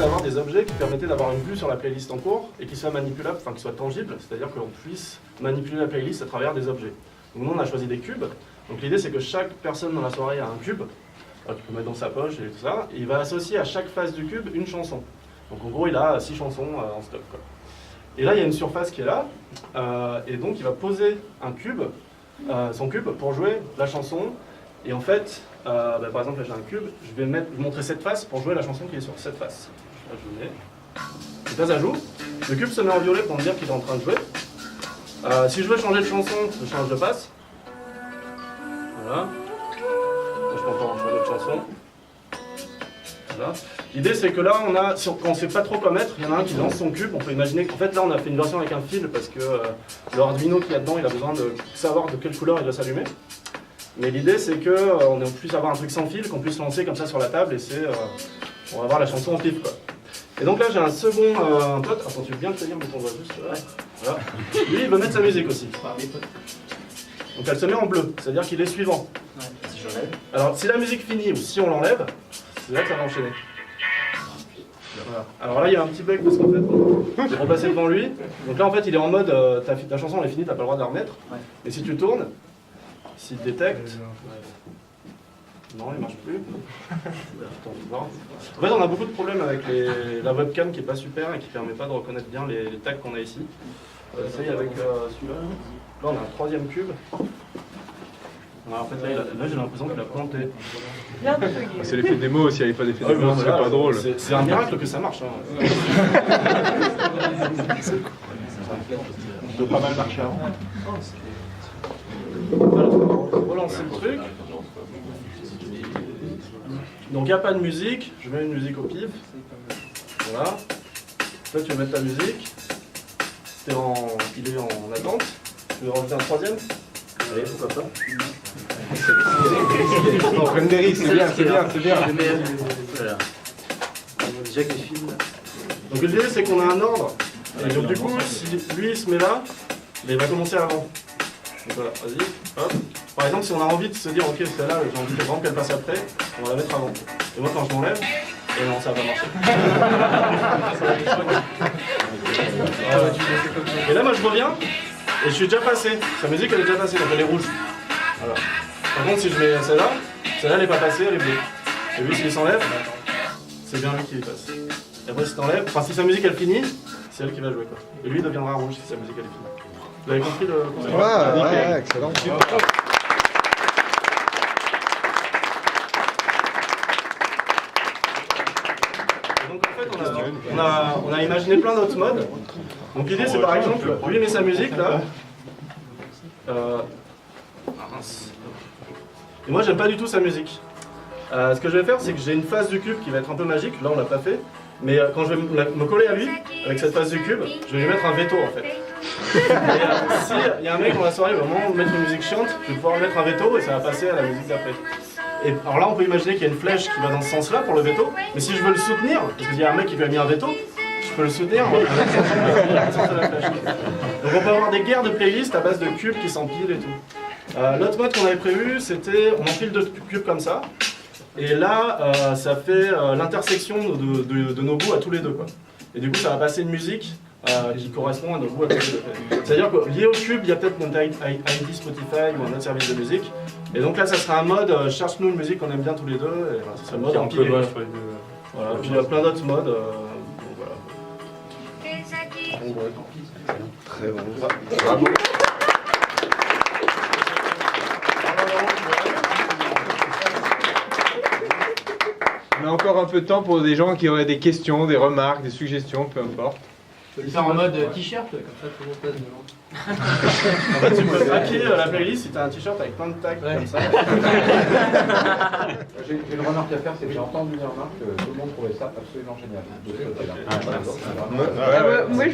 d'avoir des objets qui permettaient d'avoir une vue sur la playlist en cours et qui soit manipulable, enfin qui soit tangible, c'est-à-dire que l'on puisse manipuler la playlist à travers des objets. Donc nous on a choisi des cubes, donc l'idée c'est que chaque personne dans la soirée a un cube, alors, tu peux mettre dans sa poche et tout ça, et il va associer à chaque face du cube une chanson. Donc en gros il a 6 chansons en stock, quoi. Et là il y a une surface qui est là, et donc il va poser un cube, son cube pour jouer la chanson. Et en fait, par exemple là j'ai un cube, je vais vous montrer cette face pour jouer la chanson qui est sur cette face. Là, je mets. Et là ça joue, le cube se met en violet pour me dire qu'il est en train de jouer. Si je veux changer de chanson, je change de face. Voilà. Là, je peux encore changer de chanson. Voilà. L'idée c'est que là, quand on ne sait pas trop quoi mettre, il y en a un qui lance son cube. On peut imaginer qu'en fait là on a fait une version avec un fil parce que le Arduino qu'il y a dedans, il a besoin de savoir de quelle couleur il doit s'allumer. Mais l'idée c'est qu'on puisse avoir un truc sans fil, qu'on puisse lancer comme ça sur la table et on va avoir la chanson en pif, quoi. Et donc là j'ai un second pote, attends tu veux bien te tenir mais on voit juste là. Voilà. Lui il veut mettre sa musique aussi. Donc elle se met en bleu, c'est-à-dire qu'il est suivant. Si j'enlève. Alors si la musique finit ou si on l'enlève, c'est là que ça va enchaîner. Voilà. Alors là il y a un petit bug parce qu'en fait j'ai repassé devant lui. Donc là en fait il est en mode ta chanson elle est finie, t'as pas le droit de la remettre. Et si tu tournes, s'il détecte. Non, il marche plus. Attends, on va voir. En fait, on a beaucoup de problèmes avec la webcam qui est pas super et qui permet pas de reconnaître bien les tags qu'on a ici. On essaye avec celui-là. Là, on a un troisième cube. Alors, en fait, là j'ai l'impression qu'il a planté. C'est l'effet de démo, s'il n'y avait pas d'effet de démo, ce serait pas drôle. C'est un miracle que ça marche. Hein. Ça doit pas mal marcher avant. Alors, on va relancer le truc. Donc il n'y a pas de musique, je mets une musique au pif. Voilà. Toi tu veux mettre ta musique. Il est en attente. Tu veux rajouter un troisième? Allez, pourquoi pas. On prend des risques, c'est bien, c'est bien, c'est bien. Voilà. On a déjà que les films. Donc l'idée c'est qu'on a un ordre. Et donc du coup, si lui il se met là, il va commencer avant. Donc voilà, vas-y, hop. Par exemple, si on a envie de se dire, ok, celle-là, j'ai envie vraiment qu'elle passe après, on va la mettre avant. Et moi, quand je m'enlève, et non, ça va pas marcher. Et là, moi, je reviens, et je suis déjà passé. Sa musique, elle est déjà passée, donc elle est rouge. Voilà. Par contre, si je mets celle-là, elle est pas passée, elle est bleue. Et lui, s'il s'enlève, c'est bien lui qui passe. Et après, si t'enlèves, enfin, si sa musique, elle finit, c'est elle qui va jouer, quoi. Et lui, il deviendra rouge si sa musique, elle est finie. Vous avez compris le concept? Ouais, excellent. Donc en fait, on a imaginé plein d'autres modes. Donc l'idée, c'est par exemple, lui met sa musique là. Mince. Et moi, j'aime pas du tout sa musique. Ce que je vais faire, c'est que j'ai une face du cube qui va être un peu magique. Là, on l'a pas fait. Mais quand je vais me coller à lui, avec cette face du cube, je vais lui mettre un veto en fait. Et s'il y a un mec dans la soirée qui va vraiment mettre une musique chiante, je vais pouvoir mettre un veto et ça va passer à la musique d'après. Et alors là, on peut imaginer qu'il y a une flèche qui va dans ce sens-là pour le veto, mais si je veux le soutenir, parce qu'il y a un mec qui lui a mis un veto, je peux le soutenir avec le sens de la flèche. Donc on peut avoir des guerres de playlists à base de cubes qui s'empilent et tout. L'autre mode qu'on avait prévu, c'était on empile deux cubes comme ça. Et là, ça fait l'intersection de nos goûts à tous les deux, quoi. Et du coup, ça va passer une musique qui correspond à nos goûts à tous les deux. C'est-à-dire que lié au cube, il y a peut-être notre ID Spotify ou un autre service de musique. Et donc là, ça sera un mode cherche-nous une musique qu'on aime bien tous les deux. Et voilà, ça sera le mode empilé. Voilà. Et puis il y a plein d'autres modes. Bon, voilà. Très bon. Bravo. On a encore un peu de temps pour des gens qui auraient des questions, des remarques, des suggestions, peu importe. Tu peux le faire en mode t-shirt, comme ça tout le monde passe devant. En fait, tu peux hacker la playlist si tu as un t-shirt avec plein de tags comme ça. J'ai une remarque à faire, c'est que j'ai entendu une remarque que tout le monde trouvait ça absolument génial. Moi,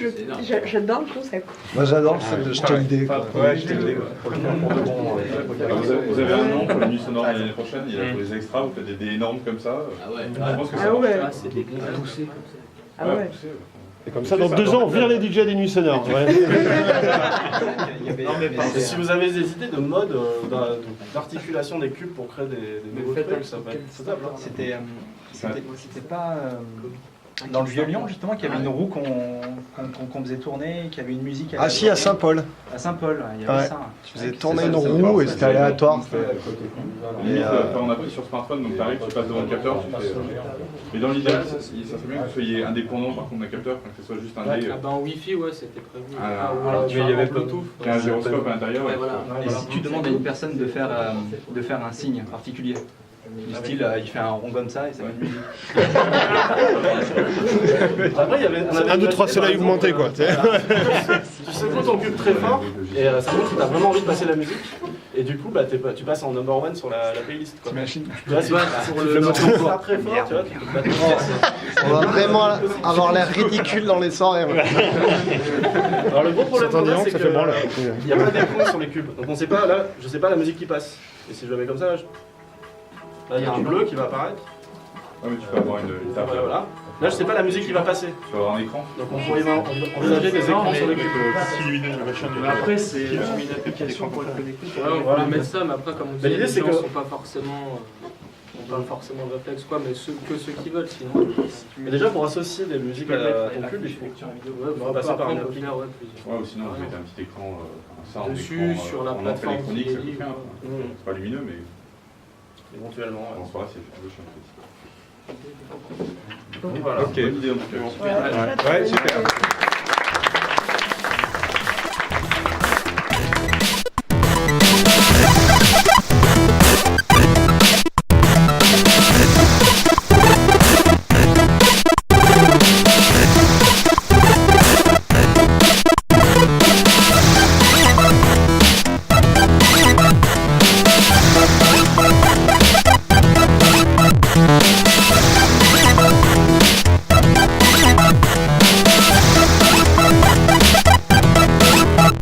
j'adore le concept. Moi, j'adore je te le dis. Ouais, je te le dis. Vous avez un nom pour les nuits sonores l'année prochaine, il y a pour les extras, vous faites des dés énormes comme ça. Ah ouais, Je pense que ça Ah ouais. marche. c'est des poussés comme ça. Ah ouais. Et comme ça, dans 2 ans, on vire les DJ des nuits sonores. Ouais. Et si vous avez des idées de mode d'articulation des cubes pour créer des nouveaux trucs, ça va être faisable. C'était pas dans le Vieux-Lyon, justement, qu'il y avait une roue qu'on faisait tourner, qu'il y avait une musique. Ah si, à Saint-Paul. À Saint-Paul, il y avait Ouais. ça. Tu faisais tourner une roue et c'était aléatoire. Limite, on appuie sur smartphone, donc t'arrives, tu passes devant le capteur, tu fais. Mais dans l'idéal, ça serait bien que vous soyez indépendant par contre d'un capteur, que ce soit juste un dé. Ah bah en Wi-Fi, ouais, c'était prévu. mais il y avait Bluetooth. Qui a un gyroscope à l'intérieur. Ouais, voilà. Et si tu demandes à une personne de faire un signe particulier, du style, il fait un rond comme ça et ça met une musique. Après, il y avait, on avait 1, 2, 3, c'est là augmenté quoi. Tu secoues ton cube très fort et ça montre que tu as vraiment envie de passer la musique. Et du coup, bah, tu passes en number one sur la playlist. T'imagines? Tu vois, pour le motion très fort, tu vois, tu peux te On va vraiment avoir l'air ridicule dans les soirées. Alors le gros problème qu'on a, c'est ça fait branle. qu'il n'y a pas d'écran sur les cubes. Donc on sait pas, là, je sais pas la musique qui passe. Et si je le mets comme ça, là, il y a un bleu qui va apparaître. Ah, mais tu peux avoir une table. Voilà. Là, je sais pas la musique qui va passer. Tu peux avoir un écran. Donc on pourrait envisager des écrans sur les cubes. Mais après, c'est une application pour le connecter. Ouais, on peut mettre ça, mais après, comme on dit, l'idée, les c'est gens que- sont pas forcément le réflexe, quoi, mais ceux qui veulent, sinon. Mais déjà, pour associer des musiques à ton cube, il faut On passer par une appli. faire, ouais, plusieurs. Ouais, ou sinon vous mettez un petit écran, un sound Dessus, écran, sur la en plateforme électronique, ça qui est coûte rien. libre. C'est pas lumineux, mais Éventuellement. en soirée c'est un peu chiant. Donc voilà. Ok. Bonne idée en tout cas. Ouais, super.